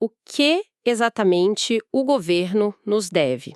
O que exatamente o governo nos deve?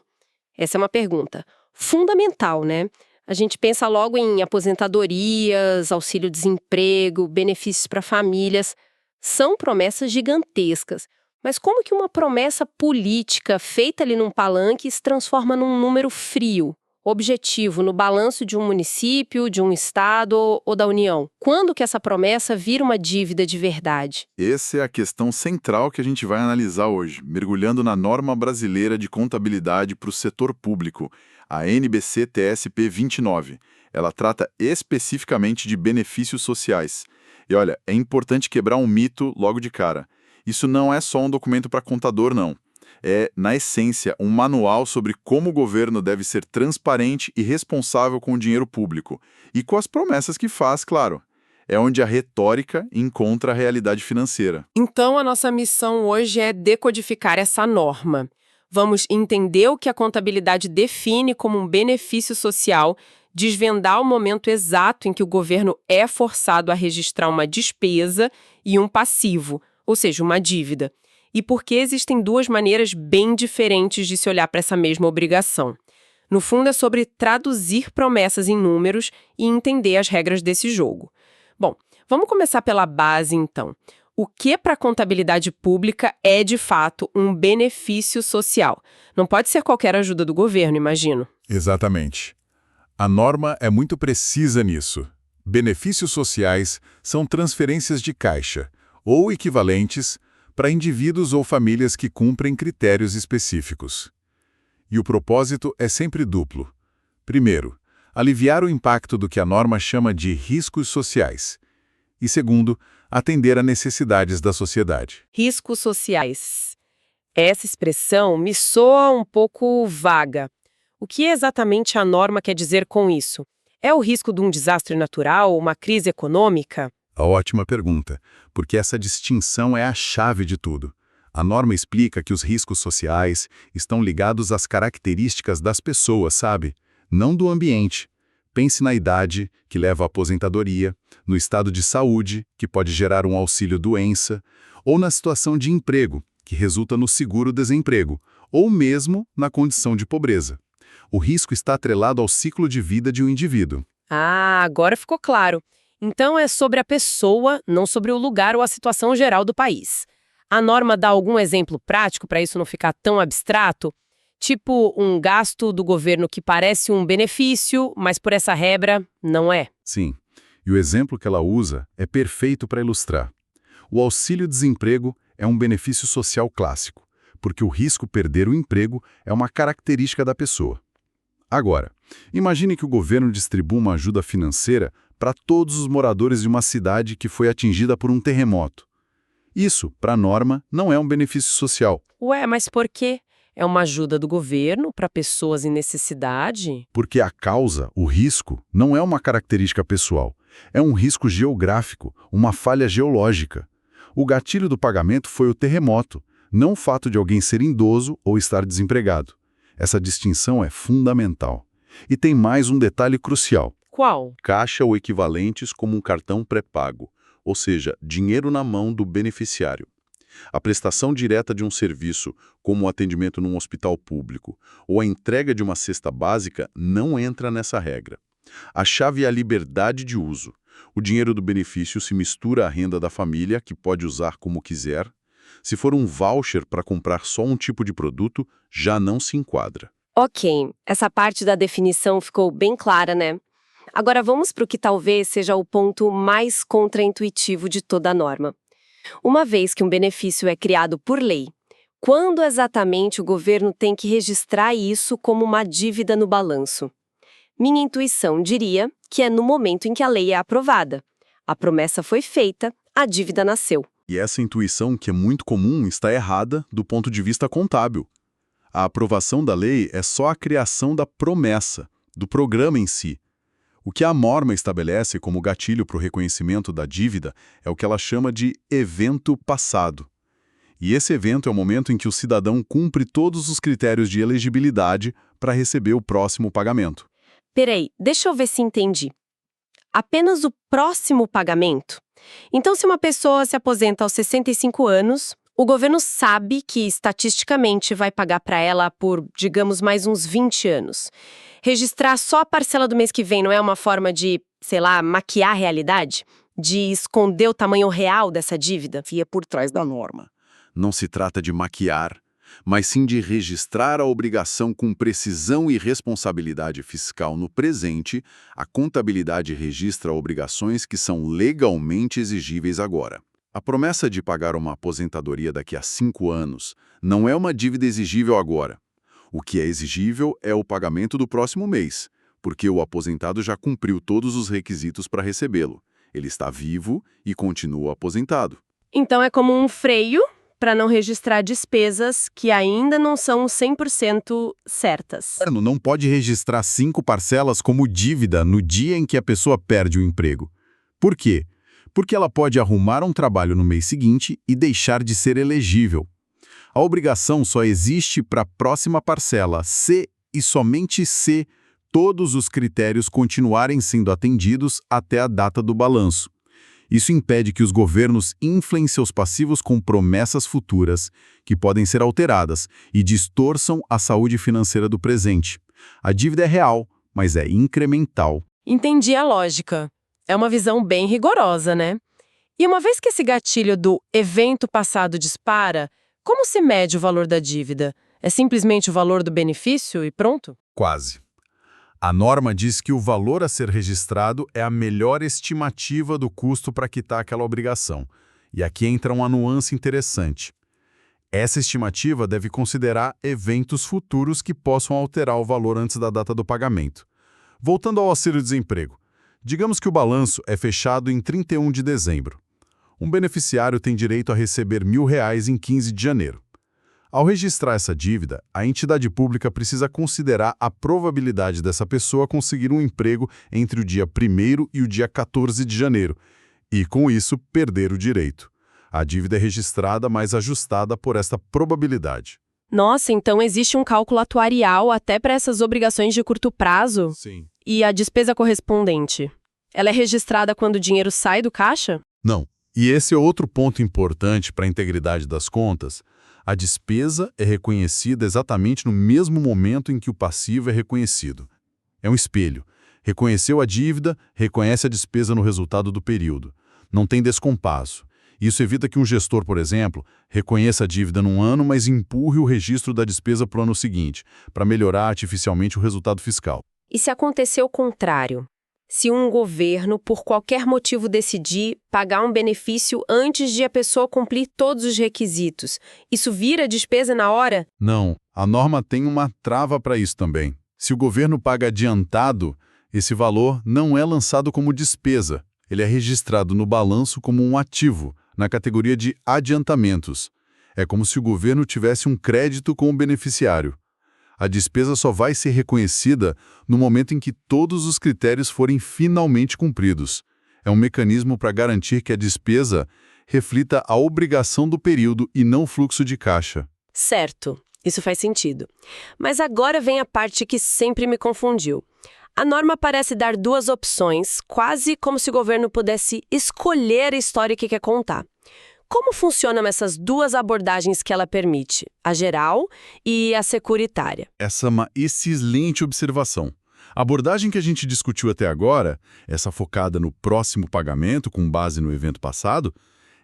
Essa é uma pergunta fundamental, né? A gente pensa logo em aposentadorias, auxílio-desemprego, benefícios para famílias. São promessas gigantescas. Mas como que uma promessa política feita ali num palanque se transforma num número frio, objetivo, no balanço de um município, de um estado ou da União? Quando que essa promessa vira uma dívida de verdade? Essa é a questão central que a gente vai analisar hoje, mergulhando na norma brasileira de contabilidade para o setor público, a NBC-TSP 29. Ela trata especificamente de benefícios sociais. E olha, é importante quebrar um mito logo de cara. Isso não é só um documento para contador, não. É, na essência, um manual sobre como o governo deve ser transparente e responsável com o dinheiro público. E com as promessas que faz, claro. É onde a retórica encontra a realidade financeira. Então, a nossa missão hoje é decodificar essa norma. Vamos entender o que a contabilidade define como um benefício social, desvendar o momento exato em que o governo é forçado a registrar uma despesa e um passivo, ou seja, uma dívida. E por que existem duas maneiras bem diferentes de se olhar para essa mesma obrigação. No fundo, é sobre traduzir promessas em números e entender as regras desse jogo. Bom, vamos começar pela base, então. O que para a contabilidade pública é, de fato, um benefício social? Não pode ser qualquer ajuda do governo, imagino. Exatamente. A norma é muito precisa nisso. Benefícios sociais são transferências de caixa, ou equivalentes, para indivíduos ou famílias que cumprem critérios específicos. E o propósito é sempre duplo. Primeiro, aliviar o impacto do que a norma chama de riscos sociais. E segundo, atender a necessidades da sociedade. Riscos sociais. Essa expressão me soa um pouco vaga. O que exatamente a norma quer dizer com isso? É o risco de um desastre natural, uma crise econômica? Ótima pergunta, porque essa distinção é a chave de tudo. A norma explica que os riscos sociais estão ligados às características das pessoas, sabe? Não do ambiente. Pense na idade, que leva à aposentadoria, no estado de saúde, que pode gerar um auxílio-doença, ou na situação de emprego, que resulta no seguro-desemprego, ou mesmo na condição de pobreza. O risco está atrelado ao ciclo de vida de um indivíduo. Ah, agora ficou claro. Então é sobre a pessoa, não sobre o lugar ou a situação geral do país. A norma dá algum exemplo prático para isso não ficar tão abstrato? Tipo um gasto do governo que parece um benefício, mas por essa regra não é. Sim, e o exemplo que ela usa é perfeito para ilustrar. O auxílio-desemprego é um benefício social clássico, porque o risco perder o emprego é uma característica da pessoa. Agora, imagine que o governo distribua uma ajuda financeira para todos os moradores de uma cidade que foi atingida por um terremoto. Isso, para a norma, não é um benefício social. Ué, mas por quê? É uma ajuda do governo para pessoas em necessidade? Porque a causa, o risco, não é uma característica pessoal. É um risco geográfico, uma falha geológica. O gatilho do pagamento foi o terremoto, não o fato de alguém ser idoso ou estar desempregado. Essa distinção é fundamental. E tem mais um detalhe crucial. Qual? Caixa ou equivalentes como um cartão pré-pago, ou seja, dinheiro na mão do beneficiário. A prestação direta de um serviço, como o atendimento num hospital público, ou a entrega de uma cesta básica, não entra nessa regra. A chave é a liberdade de uso. O dinheiro do benefício se mistura à renda da família, que pode usar como quiser. Se for um voucher para comprar só um tipo de produto, já não se enquadra. Ok, essa parte da definição ficou bem clara, né? Agora vamos para o que talvez seja o ponto mais contraintuitivo de toda a norma. Uma vez que um benefício é criado por lei, quando exatamente o governo tem que registrar isso como uma dívida no balanço? Minha intuição diria que é no momento em que a lei é aprovada. A promessa foi feita, a dívida nasceu. E essa intuição, que é muito comum, está errada do ponto de vista contábil. A aprovação da lei é só a criação da promessa, do programa em si. O que a norma estabelece como gatilho para o reconhecimento da dívida é o que ela chama de evento passado. E esse evento é o momento em que o cidadão cumpre todos os critérios de elegibilidade para receber o próximo pagamento. Peraí, deixa eu ver se entendi. Apenas o próximo pagamento? Então, se uma pessoa se aposenta aos 65 anos, O governo sabe que estatisticamente vai pagar para ela por, digamos, mais uns 20 anos. Registrar só a parcela do mês que vem não é uma forma de, sei lá, maquiar a realidade? De esconder o tamanho real dessa dívida? Via por trás da norma. Não se trata de maquiar, mas sim de registrar a obrigação com precisão e responsabilidade fiscal no presente. A contabilidade registra obrigações que são legalmente exigíveis agora. A promessa de pagar uma aposentadoria daqui a 5 anos não é uma dívida exigível agora. O que é exigível é o pagamento do próximo mês, porque o aposentado já cumpriu todos os requisitos para recebê-lo. Ele está vivo e continua aposentado. Então é como um freio para não registrar despesas que ainda não são 100% certas. O governo não pode registrar 5 parcelas como dívida no dia em que a pessoa perde o emprego. Por quê? Porque ela pode arrumar um trabalho no mês seguinte e deixar de ser elegível. A obrigação só existe para a próxima parcela, se e somente se todos os critérios continuarem sendo atendidos até a data do balanço. Isso impede que os governos inflem seus passivos com promessas futuras, que podem ser alteradas, e distorçam a saúde financeira do presente. A dívida é real, mas é incremental. Entendi a lógica. É uma visão bem rigorosa, né? E uma vez que esse gatilho do evento passado dispara, como se mede o valor da dívida? É simplesmente o valor do benefício e pronto? Quase. A norma diz que o valor a ser registrado é a melhor estimativa do custo para quitar aquela obrigação. E aqui entra uma nuance interessante. Essa estimativa deve considerar eventos futuros que possam alterar o valor antes da data do pagamento. Voltando ao auxílio-desemprego. Digamos que o balanço é fechado em 31 de dezembro. Um beneficiário tem direito a receber R$1.000 em 15 de janeiro. Ao registrar essa dívida, a entidade pública precisa considerar a probabilidade dessa pessoa conseguir um emprego entre o dia 1º e o dia 14 de janeiro, e, com isso, perder o direito. A dívida é registrada, mas ajustada por esta probabilidade. Nossa, então existe um cálculo atuarial até para essas obrigações de curto prazo? Sim. E a despesa correspondente? Ela é registrada quando o dinheiro sai do caixa? Não. E esse é outro ponto importante para a integridade das contas. A despesa é reconhecida exatamente no mesmo momento em que o passivo é reconhecido. É um espelho. Reconheceu a dívida, reconhece a despesa no resultado do período. Não tem descompasso. Isso evita que um gestor, por exemplo, reconheça a dívida num ano, mas empurre o registro da despesa para o ano seguinte, para melhorar artificialmente o resultado fiscal. E se acontecer o contrário? Se um governo, por qualquer motivo, decidir pagar um benefício antes de a pessoa cumprir todos os requisitos, isso vira despesa na hora? Não, a norma tem uma trava para isso também. Se o governo paga adiantado, esse valor não é lançado como despesa. Ele é registrado no balanço como um ativo, na categoria de adiantamentos. É como se o governo tivesse um crédito com o beneficiário. A despesa só vai ser reconhecida no momento em que todos os critérios forem finalmente cumpridos. É um mecanismo para garantir que a despesa reflita a obrigação do período e não o fluxo de caixa. Certo, isso faz sentido. Mas agora vem a parte que sempre me confundiu. A norma parece dar 2 opções, quase como se o governo pudesse escolher a história que quer contar. Como funcionam essas 2 abordagens que ela permite, a geral e a securitária? Essa é uma excelente observação. A abordagem que a gente discutiu até agora, essa focada no próximo pagamento com base no evento passado,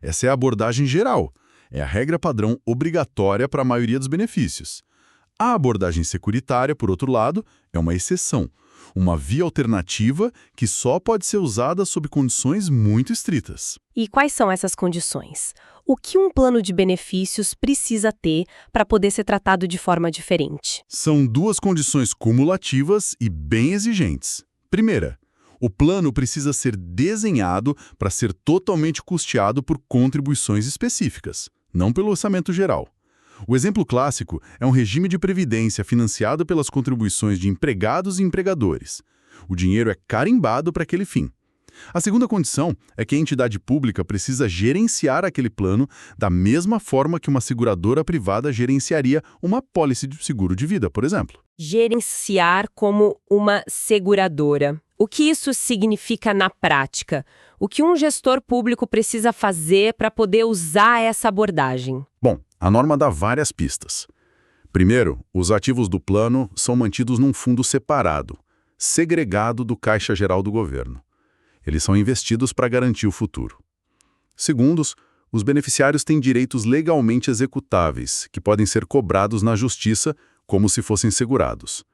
essa é a abordagem geral. É a regra padrão obrigatória para a maioria dos benefícios. A abordagem securitária, por outro lado, é uma exceção. Uma via alternativa que só pode ser usada sob condições muito estritas. E quais são essas condições? O que um plano de benefícios precisa ter para poder ser tratado de forma diferente? São 2 condições cumulativas e bem exigentes. Primeira, o plano precisa ser desenhado para ser totalmente custeado por contribuições específicas, não pelo orçamento geral. O exemplo clássico é um regime de previdência financiado pelas contribuições de empregados e empregadores. O dinheiro é carimbado para aquele fim. A segunda condição é que a entidade pública precisa gerenciar aquele plano da mesma forma que uma seguradora privada gerenciaria uma pólice de seguro de vida, por exemplo. Gerenciar como uma seguradora. O que isso significa na prática? O que um gestor público precisa fazer para poder usar essa abordagem? A norma dá várias pistas. Primeiro, os ativos do plano são mantidos num fundo separado, segregado do Caixa Geral do Governo. Eles são investidos para garantir o futuro. Segundo, os beneficiários têm direitos legalmente executáveis, que podem ser cobrados na justiça como se fossem segurados.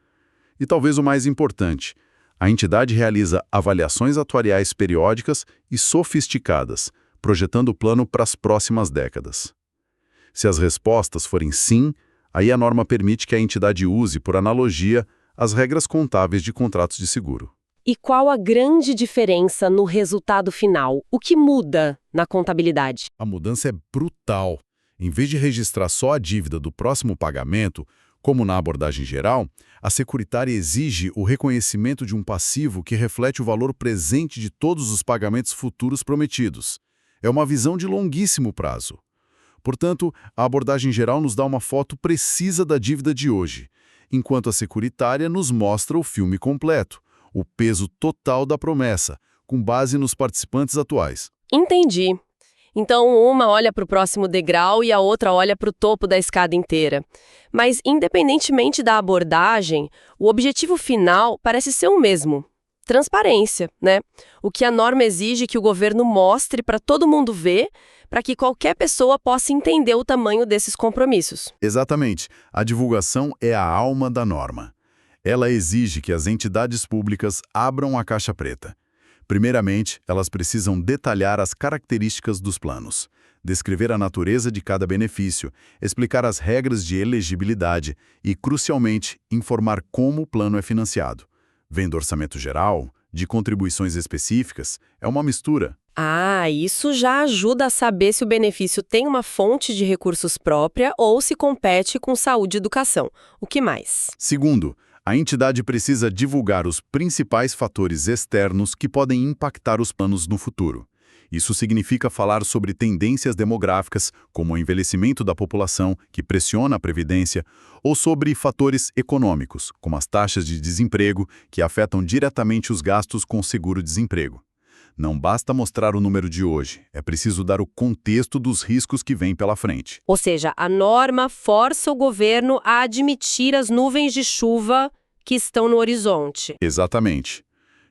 E talvez o mais importante, a entidade realiza avaliações atuariais periódicas e sofisticadas, projetando o plano para as próximas décadas. Se as respostas forem sim, aí a norma permite que a entidade use, por analogia, as regras contábeis de contratos de seguro. E qual a grande diferença no resultado final? O que muda na contabilidade? A mudança é brutal. Em vez de registrar só a dívida do próximo pagamento, como na abordagem geral, a securitária exige o reconhecimento de um passivo que reflete o valor presente de todos os pagamentos futuros prometidos. É uma visão de longuíssimo prazo. Portanto, a abordagem geral nos dá uma foto precisa da dívida de hoje, enquanto a securitária nos mostra o filme completo, o peso total da promessa, com base nos participantes atuais. Entendi. Então, uma olha para o próximo degrau e a outra olha para o topo da escada inteira. Mas, independentemente da abordagem, o objetivo final parece ser o mesmo. Transparência, né? O que a norma exige que o governo mostre para todo mundo ver, para que qualquer pessoa possa entender o tamanho desses compromissos. Exatamente. A divulgação é a alma da norma. Ela exige que as entidades públicas abram a caixa preta. Primeiramente, elas precisam detalhar as características dos planos, descrever a natureza de cada benefício, explicar as regras de elegibilidade e, crucialmente, informar como o plano é financiado. Vem do orçamento geral, de contribuições específicas, é uma mistura. Ah, isso já ajuda a saber se o benefício tem uma fonte de recursos própria ou se compete com saúde e educação. O que mais? Segundo, a entidade precisa divulgar os principais fatores externos que podem impactar os planos no futuro. Isso significa falar sobre tendências demográficas, como o envelhecimento da população, que pressiona a previdência, ou sobre fatores econômicos, como as taxas de desemprego, que afetam diretamente os gastos com seguro-desemprego. Não basta mostrar o número de hoje, é preciso dar o contexto dos riscos que vêm pela frente. Ou seja, a norma força o governo a admitir as nuvens de chuva que estão no horizonte. Exatamente.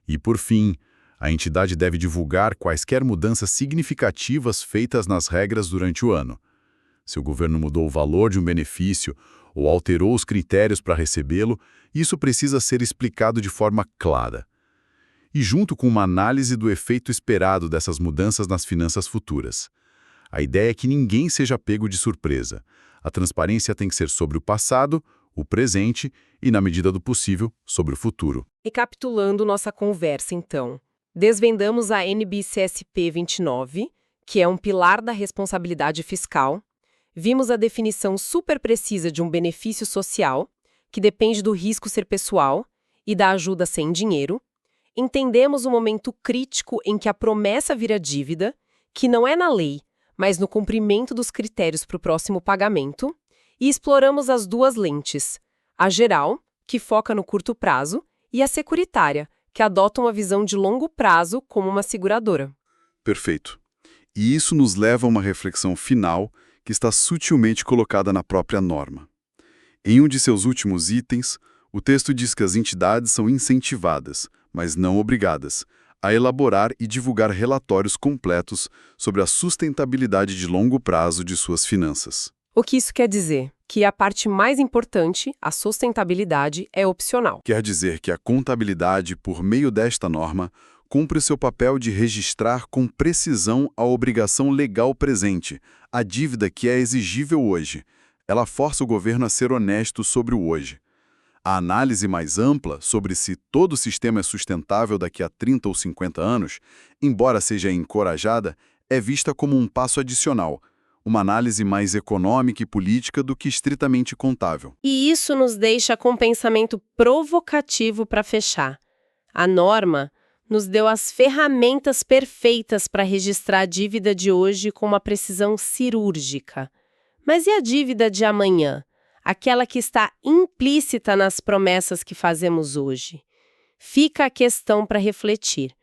E, por fim, a entidade deve divulgar quaisquer mudanças significativas feitas nas regras durante o ano. Se o governo mudou o valor de um benefício ou alterou os critérios para recebê-lo, isso precisa ser explicado de forma clara. E junto com uma análise do efeito esperado dessas mudanças nas finanças futuras. A ideia é que ninguém seja pego de surpresa. A transparência tem que ser sobre o passado, o presente e, na medida do possível, sobre o futuro. Recapitulando nossa conversa, então, desvendamos a NBCSP 29, que é um pilar da responsabilidade fiscal, vimos a definição super precisa de um benefício social, que depende do risco ser pessoal e da ajuda sem dinheiro, entendemos o momento crítico em que a promessa vira dívida, que não é na lei, mas no cumprimento dos critérios para o próximo pagamento, e exploramos as duas lentes, a geral, que foca no curto prazo, e a securitária, que adota uma visão de longo prazo como uma seguradora. Perfeito. E isso nos leva a uma reflexão final que está sutilmente colocada na própria norma. Em um de seus últimos itens, o texto diz que as entidades são incentivadas, mas não obrigadas, a elaborar e divulgar relatórios completos sobre a sustentabilidade de longo prazo de suas finanças. O que isso quer dizer? Que a parte mais importante, a sustentabilidade, é opcional. Quer dizer que a contabilidade, por meio desta norma, cumpre o seu papel de registrar com precisão a obrigação legal presente, a dívida que é exigível hoje. Ela força o governo a ser honesto sobre o hoje. A análise mais ampla sobre se todo o sistema é sustentável daqui a 30 ou 50 anos, embora seja encorajada, é vista como um passo adicional, uma análise mais econômica e política do que estritamente contável. E isso nos deixa com um pensamento provocativo para fechar. A norma nos deu as ferramentas perfeitas para registrar a dívida de hoje com uma precisão cirúrgica. Mas e a dívida de amanhã? Aquela que está implícita nas promessas que fazemos hoje. Fica a questão para refletir.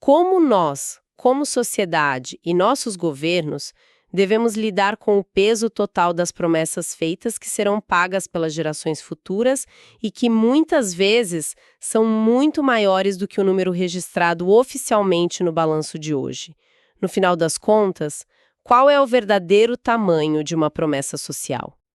Como nós, como sociedade e nossos governos, Devemos lidar com o peso total das promessas feitas que serão pagas pelas gerações futuras e que muitas vezes são muito maiores do que o número registrado oficialmente no balanço de hoje. No final das contas, qual é o verdadeiro tamanho de uma promessa social?